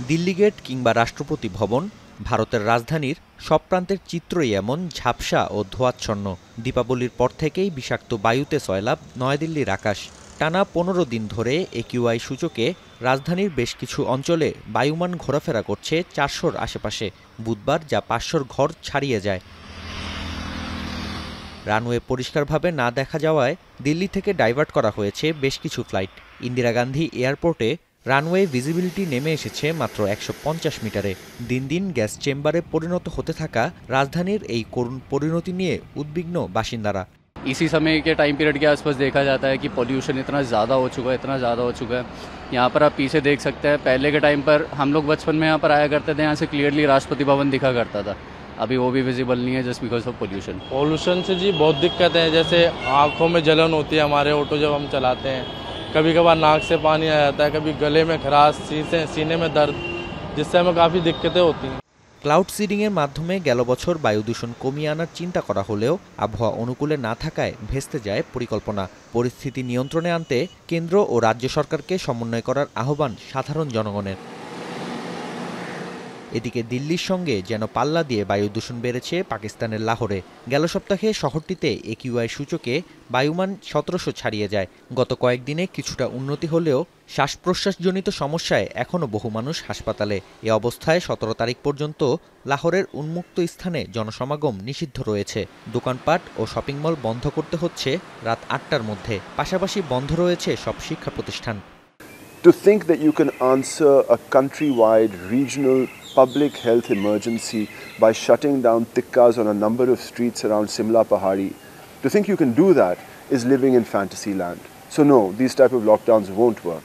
Delhi gate কিংবা রাষ্ট্রপতি ভবন, ভারতের রাজধানীর সব প্রান্তের চিত্রই এমন ঝাপসা ও ধোঁয়াচ্ছন্ন। দীপাবলির পর থেকেই বিষাক্ত বায়ুতে সয়লাব নয়াদিল্লির আকাশ। টানা ১৫ দিন ধরে একিউআই সূচকে রাজধানীর বেশ কিছু অঞ্চলে বায়ুমান ঘোরাফেরা করছে ৪০০-র আশেপাশে। বুধবার যা ৫০০-র ঘর ছাড়িয়ে যায়। রানওয়ে পরিষ্কারভাবে না দেখা যাওয়ায় দিল্লি থেকে ডাইভার্ট করা হয়েছে বেশ কিছু ফ্লাইট। ইন্দিরা গান্ধী এয়ারপোর্টে রানওয়ে ভিজিবিলিটি নেমে এসেছে মাত্র ১৫০ মিটারে। দিন দিন গ্যাস চেম্বারে পরিণত হতে থাকা রাজধানীর এই করুণ পরিণতি নিয়ে উদ্বিগ্ন বাসিন্দারা। इसी समय के टाइम पीरियड के आसपास देखा जाता है कि पॉल्यूशन इतना ज़्यादा हो चुका है। यहाँ पर आप पीछे देख सकते हैं, पहले के टाइम पर हम लोग बचपन में यहाँ पर आया करते थे, यहाँ से क्लियरली राष्ट्रपति भवन दिखा करता था। अभी वो भी विजिबल नहीं है जस्ट बिकॉज ऑफ पोल्यूशन से जी बहुत दिक्कत है। जैसे आँखों में जलन होती है हमारे ऑटो जब हम चलाते हैं, कभी कभार नाक से पानी आ जाता है, कभी गले में खराश, सीने में दर्द, जिससे हमें काफ़ी दिक्कतें होती हैं। ক্লাউড সিডিংয়ের মাধ্যমে গেল বছর বায়ু দূষণ কমিয়ে আনার চিন্তা করা হলেও আবহাওয়া অনুকূলে না থাকায় ভেস্তে যায় পরিকল্পনা। পরিস্থিতি নিয়ন্ত্রণে আনতে কেন্দ্র ও রাজ্য সরকারকে সমন্বয় করার আহ্বান সাধারণ জনগণের। এদিকে দিল্লির সঙ্গে যেন পাল্লা দিয়ে বায়ু দূষণ বেড়েছে পাকিস্তানের লাহোরে। গেল সপ্তাহে শহরটিতে একিউআই সূচকে বায়ুমান ১৭০০ ছাড়িয়ে যায়। গত কয়েকদিনে কিছুটা উন্নতি হলেও শ্বাস প্রশ্বাসজনিত সমস্যায় এখনও বহু মানুষ হাসপাতালে। এ অবস্থায় ১৭ তারিখ পর্যন্ত লাহোরের উন্মুক্ত স্থানে জনসমাগম নিষিদ্ধ রয়েছে। দোকানপাট ও শপিং মল বন্ধ করতে হচ্ছে রাত ৮টার মধ্যে। পাশাপাশি বন্ধ রয়েছে সব শিক্ষা প্রতিষ্ঠান। To think that you can answer a countrywide regional public health emergency by shutting down tikkas on a number of streets around Simla Pahari, to think you can do that is living in fantasy land. So no, these type of lockdowns won't work.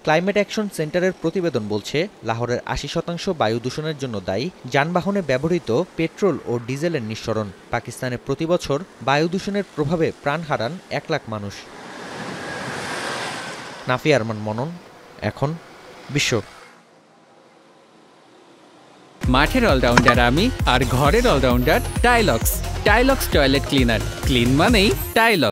Climate action সেন্টারের প্রতিবেদন বলছে, লাহোরের ৮০% বায়ু দূষণের জন্য দায়ী যানবাহনে ব্যবহৃত পেট্রোল ও ডিজেলের নিঃসরণ। পাকিস্তানে প্রতি বছর বায়ু দূষণের প্রভাবে প্রাণ হারান ১ লাখ মানুষ। নাফি আরমান মনন, এখন বিশ্ব। মাঠের অলরাউন্ডার আমি, আর ঘরের all rounder Tylox. Tylox toilet cleaner, clean মানেই টাইলক্স।